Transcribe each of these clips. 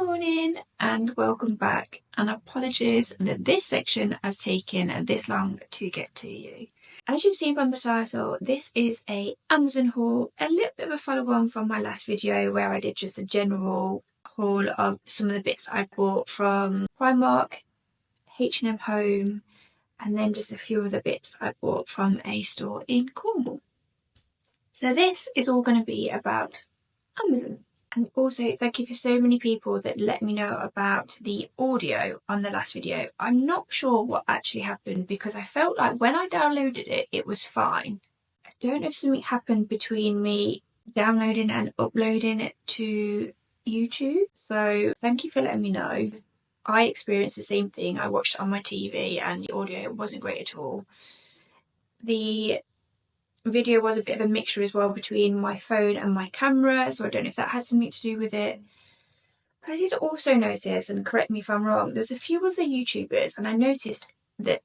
morning and welcome back, and apologies that this section has taken this long to get to you. As you've seen from the title, this is a Amazon haul, a little bit of a follow on from my last video where I did just a general haul of some of the bits I bought from Primark, H&M Home, and then just a few of the bits I bought from a store in Cornwall. So this is all going to be about Amazon. And also thank you for so many people that let me know about the audio on the last video. I'm not sure what actually happened because I felt like when I downloaded it, it was fine. I don't know if something happened between me downloading and uploading it to YouTube. So thank you for letting me know. I experienced the same thing. I watched it on my TV and the audio wasn't great at all. The video was a bit of a mixture as well between my phone and my camera, so I don't know if that had something to do with it. But I did also notice, and correct me if I'm wrong, there's a few other YouTubers, and I noticed that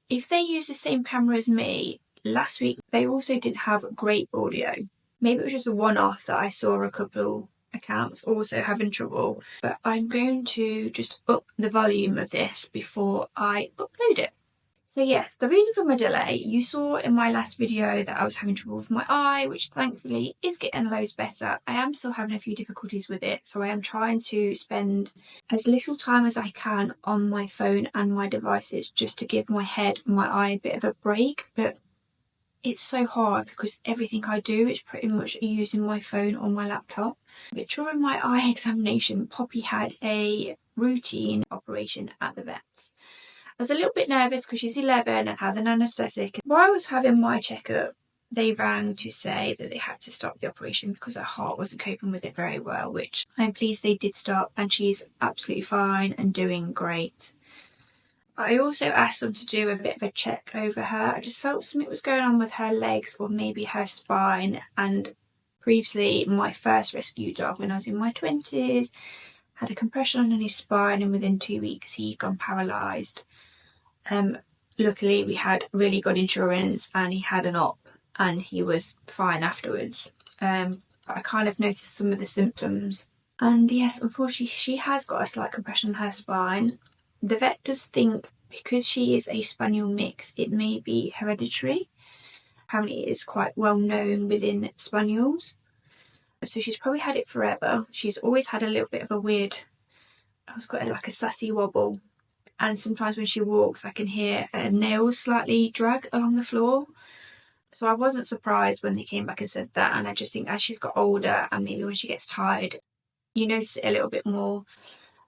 if they use the same camera as me, last week they also didn't have great audio. Maybe it was just a one-off that I saw a couple accounts also having trouble, but I'm going to just up the volume of this before I upload it. So yes, the reason for my delay, you saw in my last video that I was having trouble with my eye, which thankfully is getting loads better. I am still having a few difficulties with it, so I am trying to spend as little time as I can on my phone and my devices just to give my head and my eye a bit of a break. But it's so hard because everything I do is pretty much using my phone or my laptop. But during my eye examination, Poppy had a routine operation at the vet's. I was a little bit nervous because she's 11 and had an anaesthetic. While I was having my checkup, they rang to say that they had to stop the operation because her heart wasn't coping with it very well, which I'm pleased they did stop, and she's absolutely fine and doing great. I also asked them to do a bit of a check over her. I just felt something was going on with her legs or maybe her spine, and previously my first rescue dog when I was in my 20s had a compression on his spine, and within 2 weeks he'd gone paralysed. Luckily we had really good insurance and he had an op and he was fine afterwards. But I kind of noticed some of the symptoms. And yes, unfortunately she has got a slight compression on her spine. The vet does think because she is a spaniel mix, it may be hereditary. Apparently it is quite well known within spaniels. So she's probably had it forever. She's always had a little bit of a weird, I've got like a sassy wobble. And sometimes when she walks, I can hear her nails slightly drag along the floor. So I wasn't surprised when they came back and said that. And I just think as she's got older and maybe when she gets tired, you notice it a little bit more.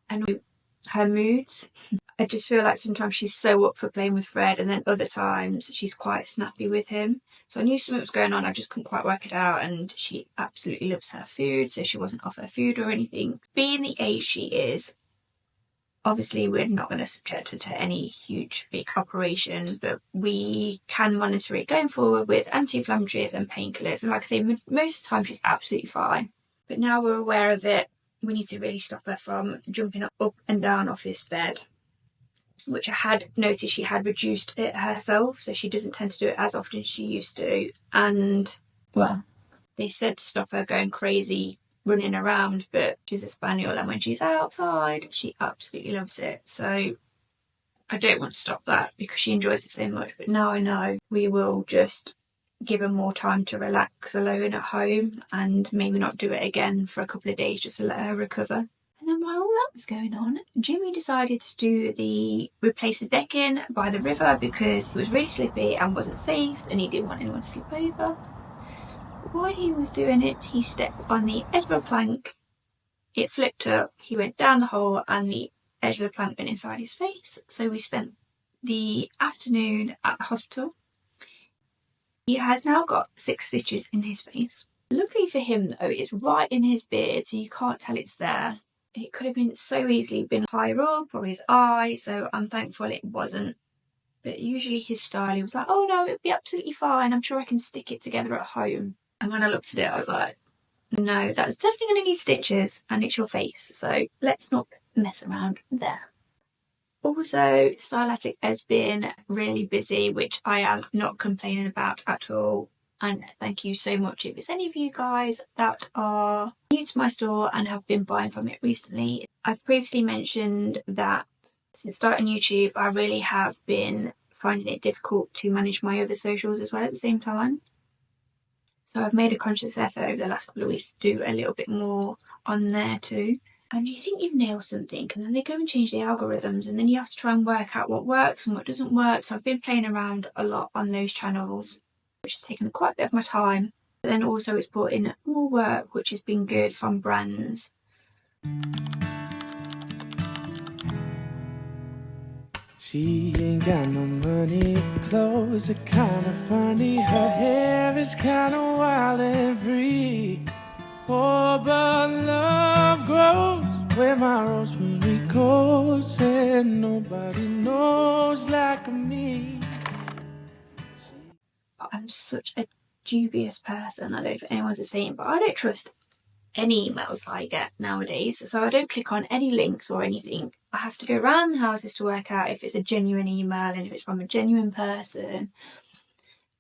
And with her moods, I just feel like sometimes she's so up for playing with Fred, and then other times she's quite snappy with him. So I knew something was going on, I just couldn't quite work it out. And she absolutely loves her food, so she wasn't off her food or anything. Being the age she is, obviously we're not going to subject her to any huge big operation, but we can monitor it going forward with anti-inflammatories and painkillers. And like I say, most of the time she's absolutely fine. But now we're aware of it, we need to really stop her from jumping up and down off this bed, which I had noticed she had reduced it herself, so she doesn't tend to do it as often as she used to. And well, they said to stop her going crazy running around, but she's a spaniel and when she's outside she absolutely loves it. So I don't want to stop that because she enjoys it so much. But now I know we will just give her more time to relax alone at home and maybe not do it again for a couple of days just to let her recover. And then while all that was going on, Jimmy decided to replace the decking by the river because it was really slippy and wasn't safe and he didn't want anyone to slip over. While he was doing it, he stepped on the edge of a plank, it flipped up, he went down the hole and the edge of the plank went inside his face. So we spent the afternoon at the hospital. He has now got 6 stitches in his face. Luckily for him though, it's right in his beard, so you can't tell it's there. It could have been so easily been higher up or his eye, so I'm thankful it wasn't. But usually his style, he was like, oh no, it'd be absolutely fine, I'm sure I can stick it together at home. And when I looked at it, I was like, no, that's definitely going to need stitches and it's your face, so let's not mess around there. Also, Stylatic has been really busy, which I am not complaining about at all. And thank you so much if it's any of you guys that are new to my store and have been buying from it recently. I've previously mentioned that since starting YouTube, I really have been finding it difficult to manage my other socials as well at the same time. So I've made a conscious effort over the last couple of weeks to do a little bit more on there too. And you think you've nailed something, and then they go and change the algorithms, and then you have to try and work out what works and what doesn't work. So I've been playing around a lot on those channels, which has taken quite a bit of my time. But then also it's brought in more work, which has been good from brands. She ain't got no money, clothes are kinda funny, her hair is kinda wild and free. Oh, but love grows where my rosemary goes, and nobody knows like me. I'm such a dubious person. I don't know if anyone's the same, but I don't trust any emails I get nowadays. So I don't click on any links or anything. I have to go around the houses to work out if it's a genuine email and if it's from a genuine person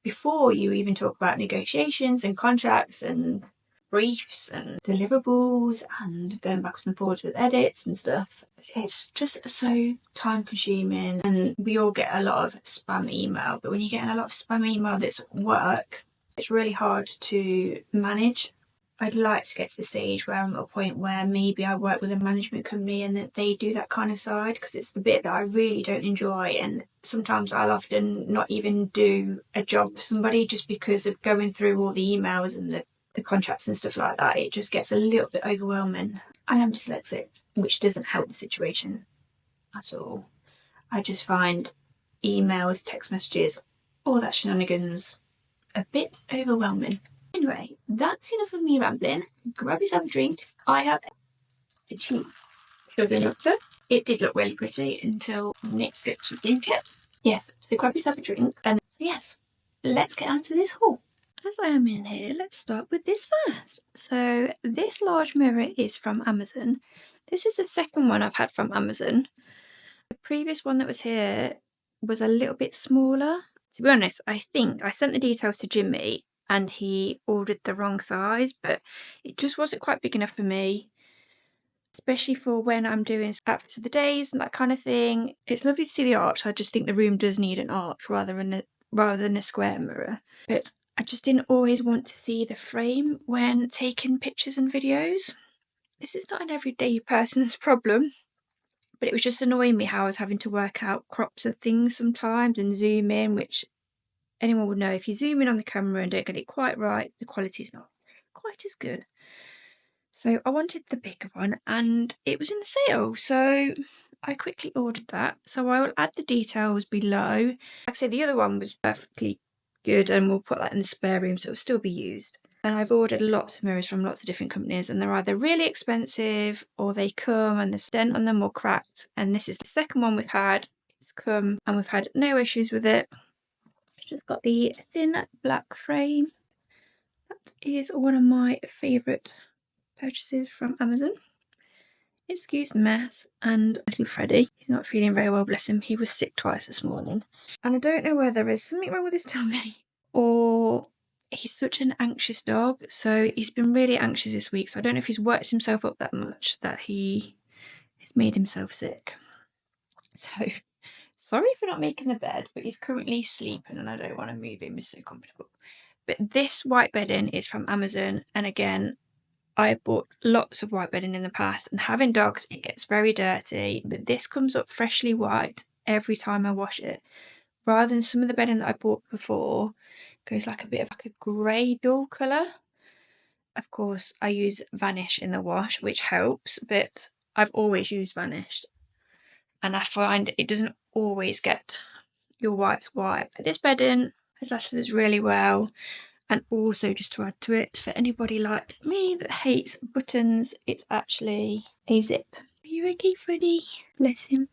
before you even talk about negotiations and contracts and briefs and deliverables and going backwards and forwards with edits and stuff. It's just so time consuming, and we all get a lot of spam email, but when you're getting a lot of spam email that's work, it's really hard to manage. I'd like to get to the stage where I'm at a point where maybe I work with a management company and that they do that kind of side, because it's the bit that I really don't enjoy, and sometimes I'll often not even do a job for somebody just because of going through all the emails and the contracts and stuff like that. It just gets a little bit overwhelming. I am dyslexic, which doesn't help the situation at all. I just find emails, text messages, all that shenanigans a bit overwhelming. Anyway, that's enough of me rambling. Grab yourself a drink. I have a cheap sugar nectar. It did look really pretty until Nick's got to drink it. Yes, so grab yourself a drink. And yes, let's get on to this haul. As I am in here, let's start with this first. So this large mirror is from Amazon. This is the second one I've had from Amazon. The previous one that was here was a little bit smaller. To be honest, I think I sent the details to Jimmy and he ordered the wrong size, but it just wasn't quite big enough for me, especially for when I'm doing outfits of the days and that kind of thing. It's lovely to see the arch. I just think the room does need an arch rather than a square mirror. But I just didn't always want to see the frame when taking pictures and videos. This is not an everyday person's problem, but it was just annoying me how I was having to work out crops of things sometimes and zoom in, which anyone would know if you zoom in on the camera and don't get it quite right, the quality's not quite as good. So I wanted the bigger one and it was in the sale, so I quickly ordered that. So I will add the details below. Like I said, the other one was perfectly good and we'll put that in the spare room so it'll still be used. And I've ordered lots of mirrors from lots of different companies and they're either really expensive or they come and the dent on them or cracked. And this is the second one we've had. It's come and we've had no issues with it. It's just got the thin black frame. That is one of my favourite purchases from Amazon. Excuse the mess, and little Freddie, he's not feeling very well, bless him. He was sick twice this morning. And I don't know whether there's something wrong with his tummy or he's such an anxious dog. So he's been really anxious this week. So I don't know if he's worked himself up that much that he has made himself sick. So sorry for not making the bed, but he's currently sleeping and I don't want to move him. He's so comfortable. But this white bedding is from Amazon. And again, I've bought lots of white bedding in the past, and having dogs, it gets very dirty, but this comes up freshly white every time I wash it. Rather than some of the bedding that I bought before, goes like a bit of like a grey dull colour. Of course, I use Vanish in the wash, which helps, but I've always used Vanish. And I find it doesn't always get your whites white. But this bedding has lasted us really well. And also, just to add to it, for anybody like me that hates buttons, it's actually a zip. Are you okay, Freddie? Bless him.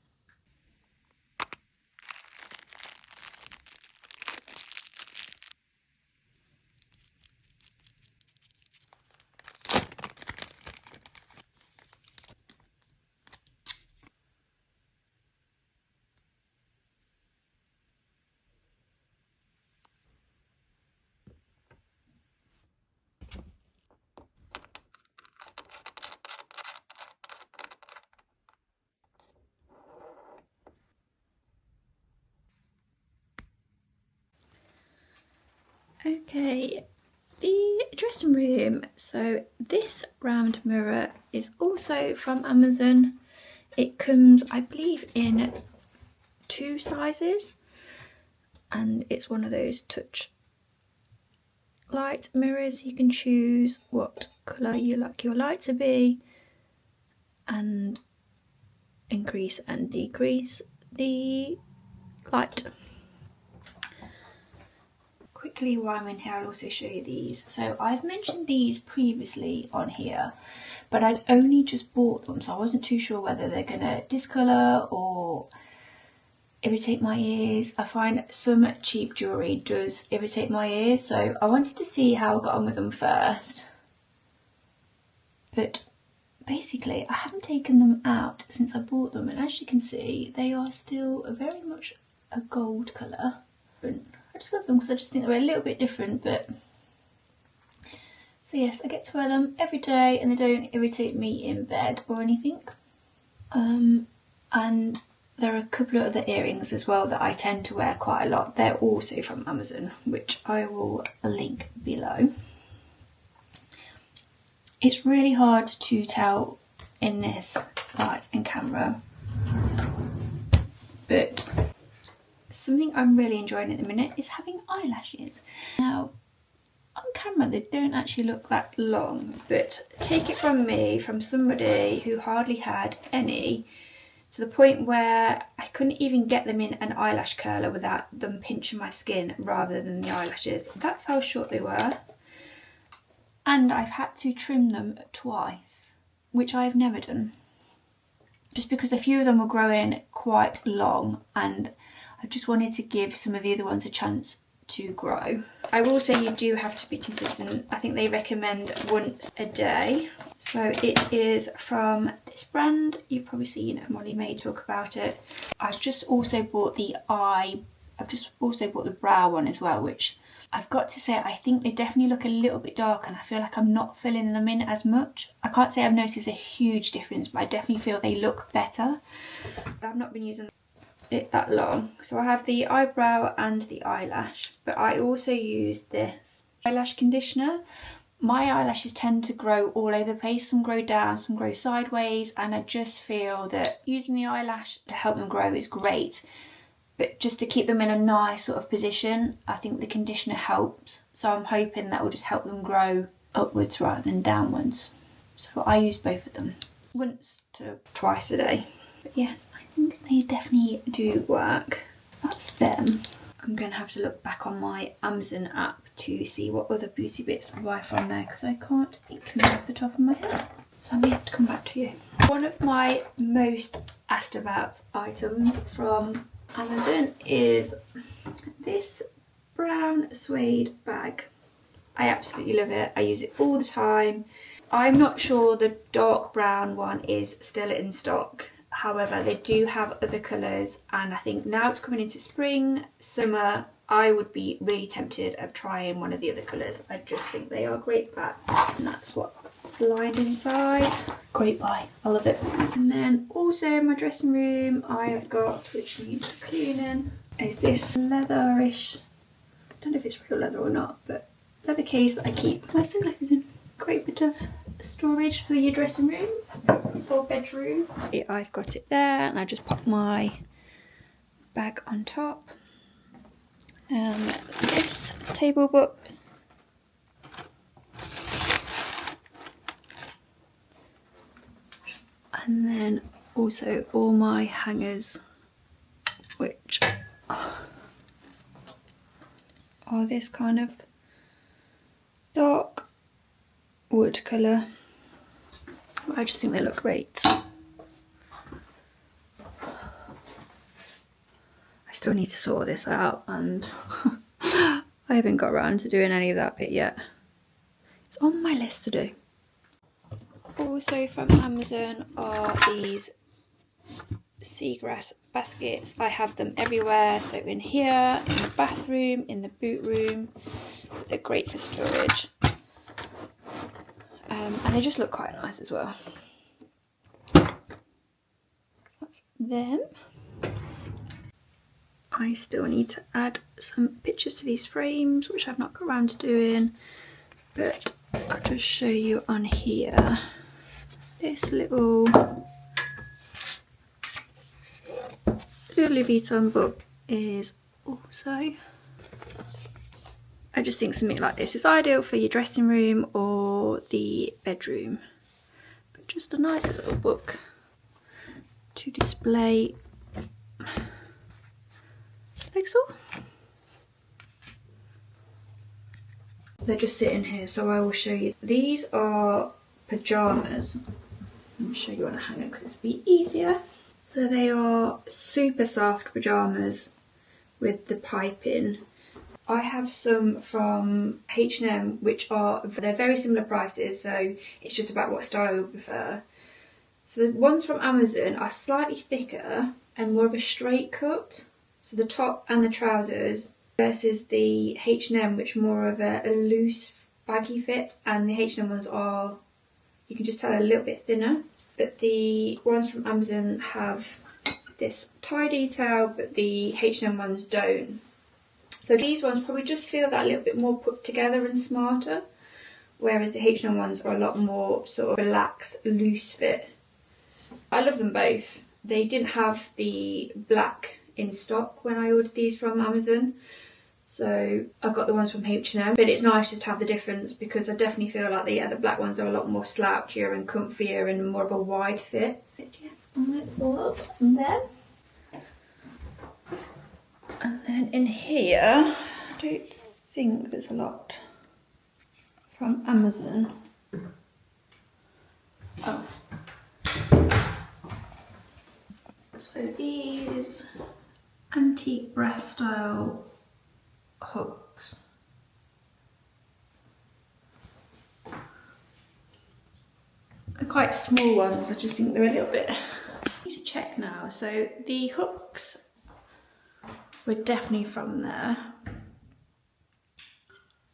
Okay, the dressing room. So this round mirror is also from Amazon. It comes, I believe, in 2 sizes, and it's one of those touch light mirrors. You can choose what colour you like your light to be and increase and decrease the light. Quickly, while I'm in here, I'll also show you these. So I've mentioned these previously on here, but I'd only just bought them, so I wasn't too sure whether they're gonna discolour or irritate my ears. I find some cheap jewellery does irritate my ears, so I wanted to see how I got on with them first. But basically, I haven't taken them out since I bought them, and as you can see, they are still very much a gold colour. I just love them because I just think they're a little bit different, but so yes, I get to wear them every day and they don't irritate me in bed or anything. And there are a couple of other earrings as well that I tend to wear quite a lot. They're also from Amazon, which I will link below. It's really hard to tell in this light and camera, but something I'm really enjoying at the minute is having eyelashes. Now, on camera they don't actually look that long, but take it from me, from somebody who hardly had any, to the point where I couldn't even get them in an eyelash curler without them pinching my skin rather than the eyelashes. That's how short they were. And I've had to trim them twice, which I've never done. Just because a few of them were growing quite long and I just wanted to give some of the other ones a chance to grow. I will say you do have to be consistent. I think they recommend once a day. So it is from this brand. You've probably seen Molly May talk about it. I've just also bought the brow one as well, which I've got to say I think they definitely look a little bit dark and I feel like I'm not filling them in as much. I can't say I've noticed a huge difference, but I definitely feel they look better. I've not been using it that long. So I have the eyebrow and the eyelash, but I also use this eyelash conditioner. My eyelashes tend to grow all over the place. Some grow down, some grow sideways, and I just feel that using the eyelash to help them grow is great. But just to keep them in a nice sort of position, I think the conditioner helps. So I'm hoping that will just help them grow upwards rather than downwards. So I use both of them once to twice a day. But yes, I think they definitely do work. That's them. I'm going to have to look back on my Amazon app to see what other beauty bits I buy from there, because I can't think now off the top of my head. So I may have to come back to you. One of my most asked about items from Amazon is this brown suede bag. I absolutely love it. I use it all the time. I'm not sure the dark brown one is still in stock. However, they do have other colours, and I think now it's coming into spring, summer, I would be really tempted of trying one of the other colours. I just think they are great bags, and that's what it's lined inside. Great buy, I love it. And then also in my dressing room I've got, which needs cleaning, is this leatherish, I don't know if it's real leather or not, but leather case that I keep my sunglasses in. Great bit of storage for your dressing room or bedroom. I've got it there, and I just pop my bag on top. This table book, and then also all my hangers, which are this kind of dark wood colour. I just think they look great. I still need to sort this out, and I haven't got around to doing any of that bit yet. It's on my list to do. Also from Amazon are these seagrass baskets. I have them everywhere, so in here, in the bathroom, in the boot room. They're great for storage. And they just look quite nice as well. That's them. I still need to add some pictures to these frames, which I've not got around to doing, but I'll just show you on here. This little Louis Vuitton book is also, I just think something like this is ideal for your dressing room or the bedroom. But just a nice little book to display. Like so. They're just sitting here, so I will show you. These are pyjamas. Let me show you on a hanger because it's a bit easier. So they are super soft pyjamas with the piping. I have some from H&M, they're very similar prices, so it's just about what style you prefer. So the ones from Amazon are slightly thicker and more of a straight cut. So the top and the trousers versus the H&M, which are more of a loose baggy fit, and the H&M ones are, you can just tell, a little bit thinner. But the ones from Amazon have this tie detail, but the H&M ones don't. So these ones probably just feel that little bit more put together and smarter, whereas the H&M ones are a lot more sort of relaxed, loose fit. I love them both. They didn't have the black in stock when I ordered these from Amazon, so I got the ones from H&M, but it's nice just to have the difference, because I definitely feel like the black ones are a lot more slouchier and comfier and more of a wide fit. But yes, I'm going to pull up there. And then in here, I don't think there's a lot from Amazon. Oh. So these antique brass style hooks. They're quite small ones, I just think they're a little bit... I need to check now. So the hooks were definitely from there.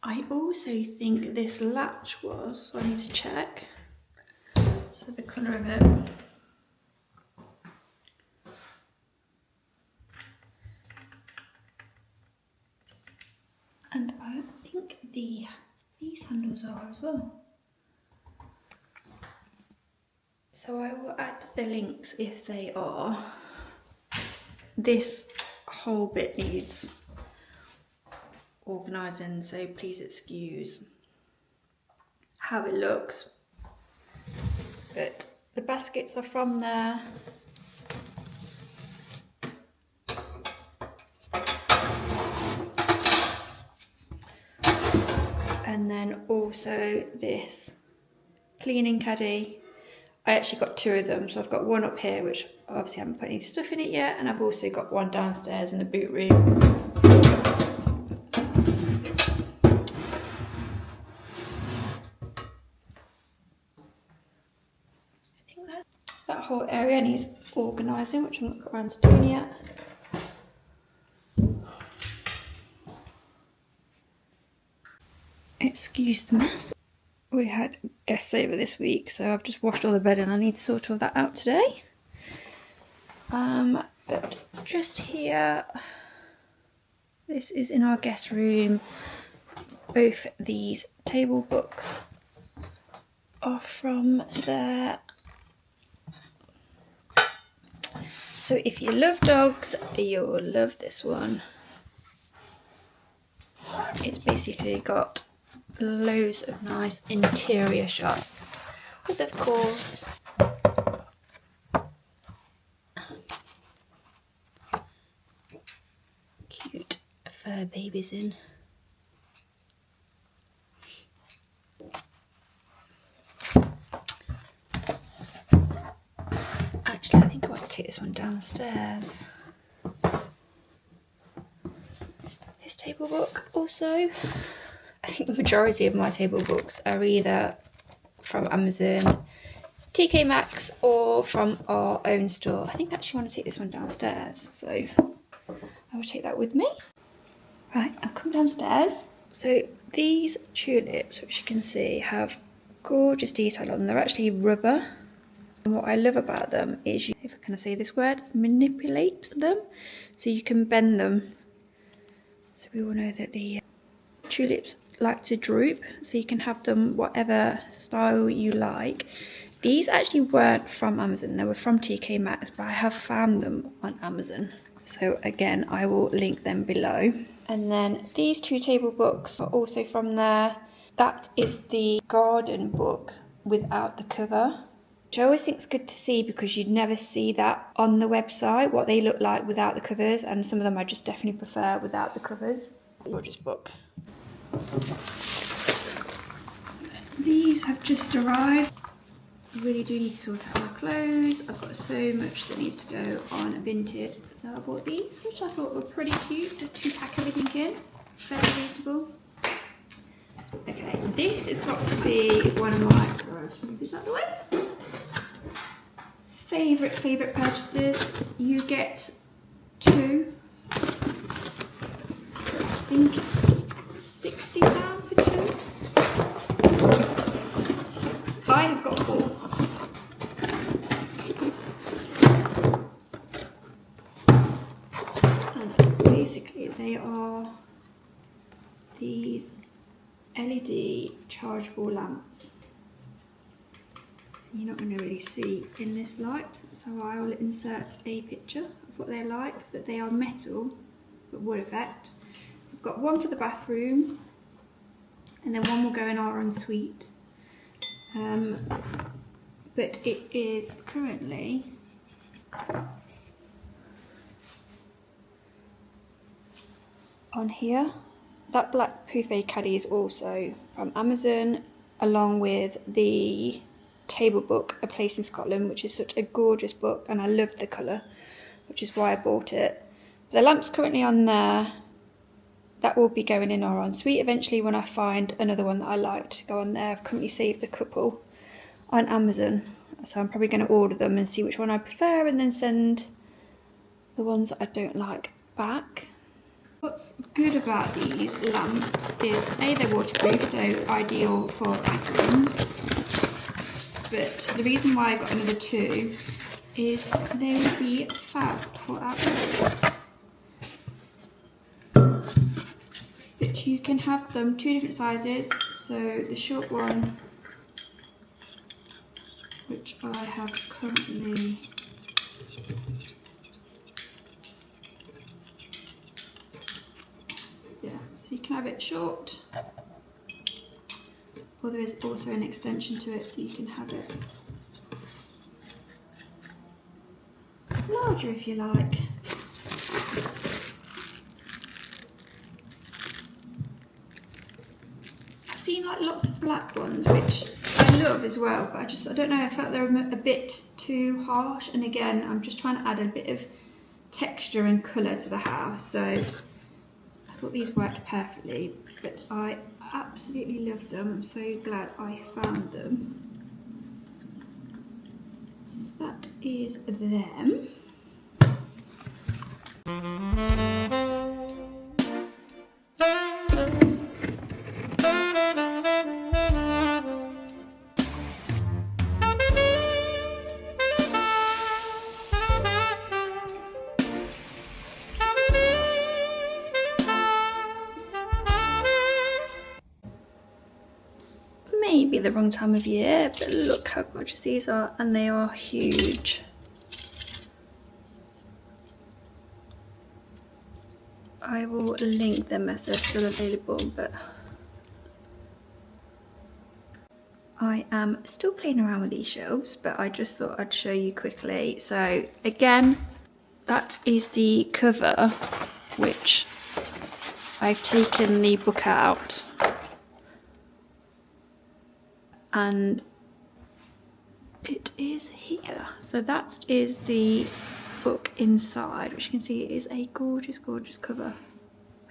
I also think this latch was, so I need to check. So the colour of it. And I think these handles are as well. So I will add the links if they are. This whole bit needs organising, so please excuse how it looks. But the baskets are from there. And then also this cleaning caddy. I actually got two of them, so I've got one up here, which I obviously haven't put any stuff in it yet, and I've also got one downstairs in the boot room. I think that whole area needs organising, which I'm not got around to doing yet. Excuse the mess. We had guests over this week, so I've just washed all the bedding. I need to sort all that out today. But just here, this is in our guest room. Both these table books are from there. So if you love dogs, you'll love this one. It's basically got loads of nice interior shots with, of course, cute fur babies in. Actually, I think I want to take this one downstairs. This table book also. I think the majority of my table books are either from Amazon, TK Maxx, or from our own store. I think I actually want to take this one downstairs, so I will take that with me. Right, I've come downstairs. So these tulips, which you can see, have gorgeous detail on them. They're actually rubber, And what I love about them is, you, if I can say this word, manipulate them. So you can bend them. So we all know that the tulips like to droop, so you can have them whatever style you like. These actually weren't from Amazon, they were from TK Maxx, but I have found them on Amazon. So again, I will link them below. And then these two table books are also from there. That is the garden book without the cover, which I always think is good to see because you'd never see that on the website, what they look like without the covers, and some of them I just definitely prefer without the covers. Gorgeous book. These have just arrived. I really do need to sort out my clothes. I've got so much that needs to go on Vinted. So I bought these, which I thought were pretty cute to pack everything in. Very reasonable. Okay, this has got to be one of my, sorry, I'll just move this out of the way. Favourite purchases. You get two. I think it's £60 for two. I have got four. And basically they are these LED chargeable lamps. You're not going to really see in this light, so I will insert a picture of what they're like, but they are metal but wood effect. So I've got one for the bathroom, and then one will go in our ensuite. But it is currently on here. That black Poufet caddy is also from Amazon, along with the table book, A Place in Scotland, which is such a gorgeous book, and I love the colour, which is why I bought it. The lamp's currently on there. That will be going in our ensuite eventually when I find another one that I like to go on there. I've currently saved a couple on Amazon, so I'm probably going to order them and see which one I prefer, and then send the ones that I don't like back. What's good about these lamps is A, they're waterproof, so ideal for bathrooms. But the reason why I got another two is they would be fab for outdoors. But you can have them two different sizes, so the short one, which I have currently, yeah, so you can have it short, or there is also an extension to it, so you can have it larger if you like. I've seen like lots of black ones, which I love as well, but I don't know, I felt they were a bit too harsh, and again, I'm just trying to add a bit of texture and colour to the house, so I thought these worked perfectly, but I absolutely love them. I'm so glad I found them. So that is them. Maybe the wrong time of year, but look how gorgeous these are, and they are huge. I will link them if they're still available, but I am still playing around with these shelves, but I just thought I'd show you quickly. So again, that is the cover, which I've taken the book out, and it is here. So that is the book inside, which you can see is a gorgeous, gorgeous cover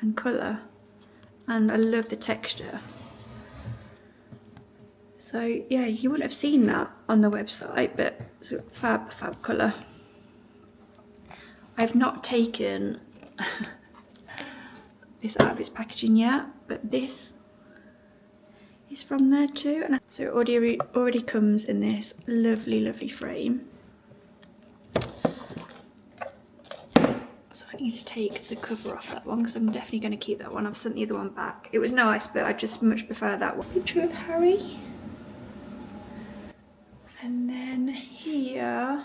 and colour, and I love the texture. So yeah, you wouldn't have seen that on the website, but it's a fab colour. I've not taken this out of its packaging yet, but this is from there too. And so it already comes in this lovely frame. So I need to take the cover off that one because I'm definitely going to keep that one. I've sent the other one back. It was nice, but I just much prefer that one. Picture of Harry. And then here,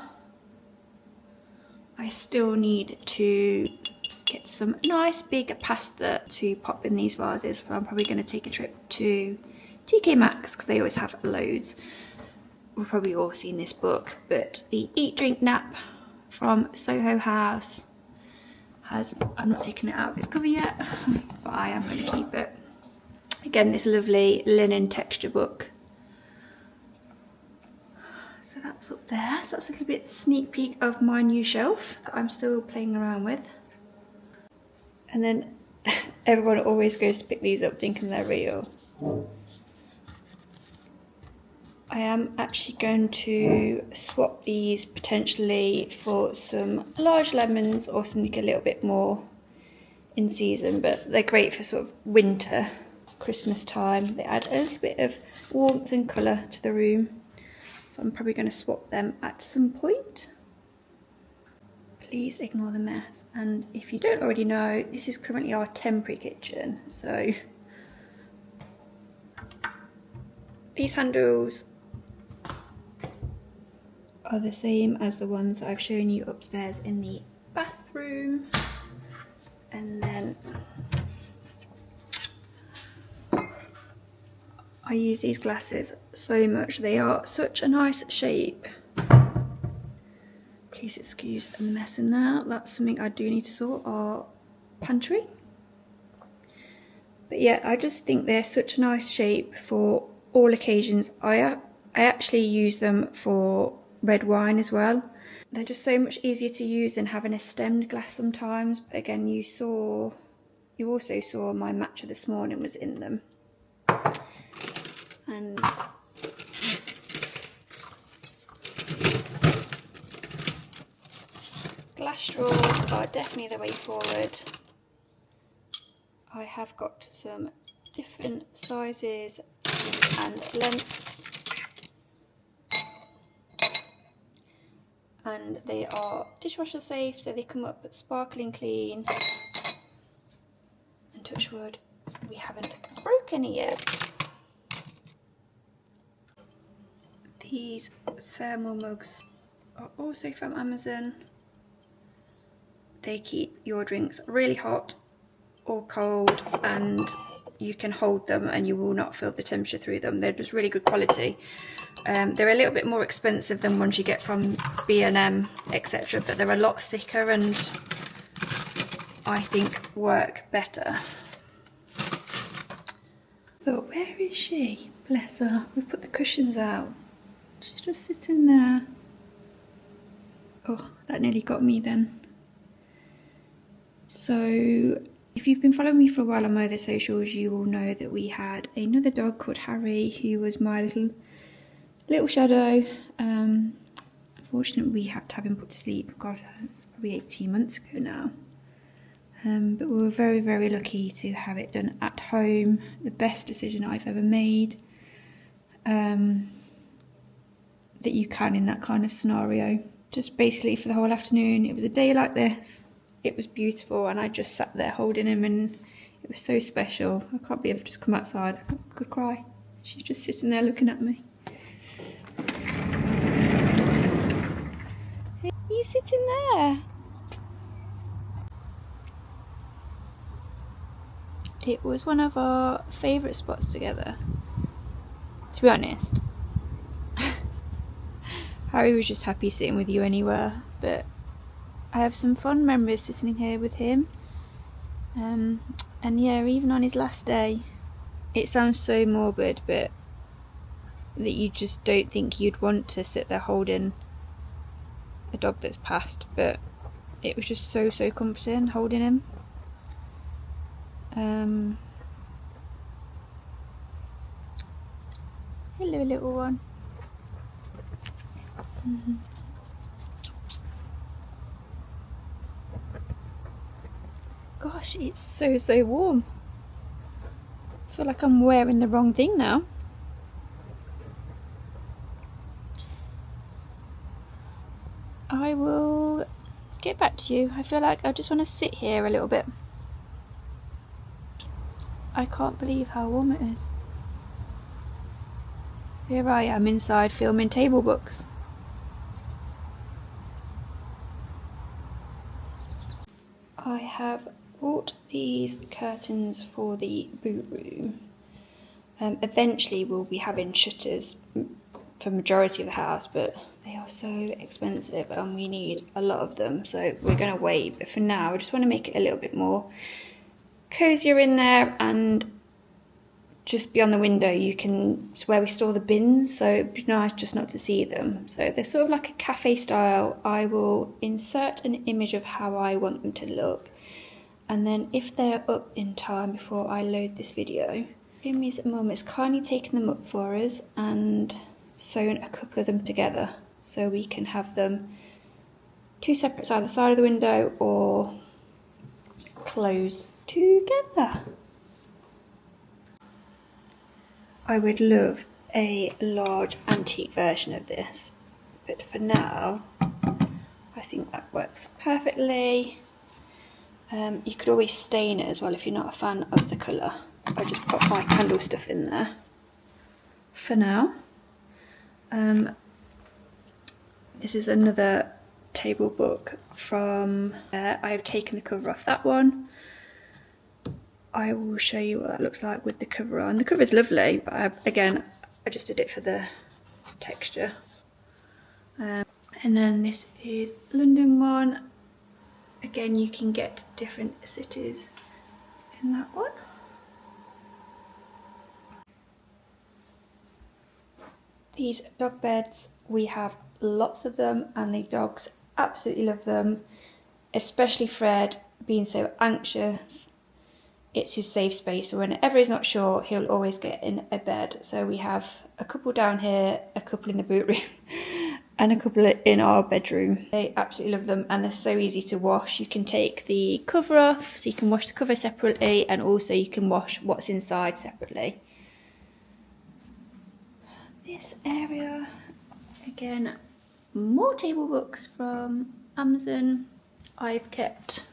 I still need to get some nice big pasta to pop in these vases. So I'm probably going to take a trip to TK Maxx because they always have loads. We've probably all seen this book, but the Eat, Drink, Nap from Soho House has, I'm not taking it out of its cover yet, but I am going to keep it. Again, this lovely linen texture book. So that's up there. So that's a little bit sneak peek of my new shelf that I'm still playing around with. And then everyone always goes to pick these up thinking they're real. I am actually going to swap these potentially for some large lemons or something a little bit more in season, but they're great for sort of winter, Christmas time. They add a little bit of warmth and colour to the room. So I'm probably going to swap them at some point. Please ignore the mess. And if you don't already know, this is currently our temporary kitchen. So these handles are the same as the ones that I've shown you upstairs in the bathroom. And then I use these glasses so much. They are such a nice shape. Please excuse the mess in there. That's something I do need to sort, our pantry. But yeah, I just think they're such a nice shape for all occasions. I actually use them for red wine as well. They're just so much easier to use than having a stemmed glass sometimes. But again, you also saw my matcha this morning was in them. And glass straws are definitely the way forward. I have got some different sizes and lengths, and they are dishwasher safe, so they come up sparkling clean, and touch wood, we haven't broken it yet. These thermal mugs are also from Amazon. They keep your drinks really hot or cold, and you can hold them and you will not feel the temperature through them. They're just really good quality. They're a little bit more expensive than ones you get from B&M, etc., but they're a lot thicker and I think work better. So where is she? Bless her. We've put the cushions out. She's just sitting there. Oh, that nearly got me then. So if you've been following me for a while on my other socials, you will know that we had another dog called Harry, who was my little shadow. Unfortunately, we had to have him put to sleep, God, probably 18 months ago now. But we were very, very lucky to have it done at home. The best decision I've ever made. That you can in that kind of scenario. Just basically for the whole afternoon, it was a day like this. It was beautiful, and I just sat there holding him, and it was so special. I can't believe I've just come outside. I could cry. She's just sitting there looking at me. Hey, are you sitting there? It was one of our favourite spots together, to be honest. Harry was just happy sitting with you anywhere, but I have some fond memories sitting here with him. And yeah, even on his last day, it sounds so morbid, but that you just don't think you'd want to sit there holding a dog that's passed, but it was just so comforting holding him. Hello, little one. Gosh, it's so warm. I feel like I'm wearing the wrong thing now. will get back to you. I feel like I just want to sit here a little bit. I can't believe how warm it is. Here I am inside filming table books. I have bought these curtains for the boot room. Eventually we'll be having shutters for the majority of the house, but they are so expensive and we need a lot of them, so we're going to wait. But for now I just want to make it a little bit more cozier in there, and just beyond the window it's where we store the bins, so it'd be nice just not to see them. So they're sort of like a cafe style. I will insert an image of how I want them to look, and then if they're up in time before I load this video, Jimmy's mum has kindly taken them up for us and sewn a couple of them together so we can have them two separate either side of the window or closed together. I would love a large antique version of this, but for now I think that works perfectly. You could always stain it as well if you're not a fan of the colour. I just put my candle stuff in there for now. This is another table book from I have taken the cover off that one. I will show you what that looks like with the cover on. The cover is lovely, but I just did it for the texture. And then this is London one. Again, you can get different cities in that one. These dog beds, we have lots of them and the dogs absolutely love them, especially Fred, being so anxious. It's his safe space, so whenever he's not sure, he'll always get in a bed. So we have a couple down here, a couple in the boot room, and a couple in our bedroom. They absolutely love them, and they're so easy to wash. You can take the cover off, so you can wash the cover separately, and also you can wash what's inside separately. This area, again, more table books from Amazon. I've kept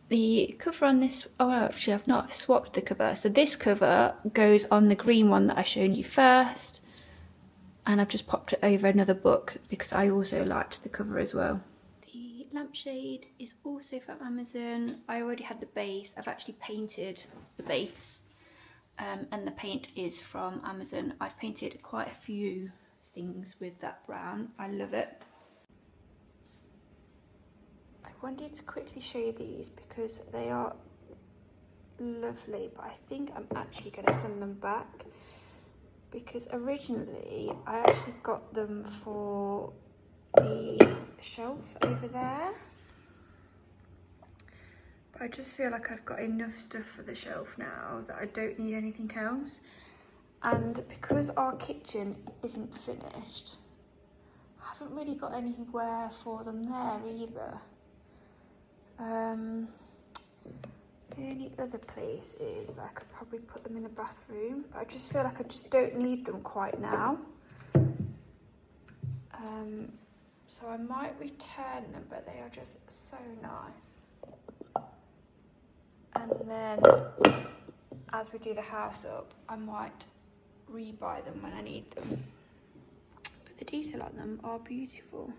the cover on this. Oh, actually I've not swapped the cover, so this cover goes on the green one that I showed you first, and I've just popped it over another book because I also liked the cover as well. The lampshade is also from Amazon. I already had the base. I've actually painted the base, and the paint is from Amazon. I've painted quite a few things with that brown. I love it. I wanted to quickly show you these because they are lovely, but I think I'm actually going to send them back because originally I actually got them for the shelf over there, but I just feel like I've got enough stuff for the shelf now that I don't need anything else. And because our kitchen isn't finished, I haven't really got anywhere for them there either. The only other place is that I could probably put them in the bathroom, but I just feel like I just don't need them quite now. So I might return them, but they are just so nice. And then as we do the house up, I might rebuy them when I need them. But the detail on them are beautiful.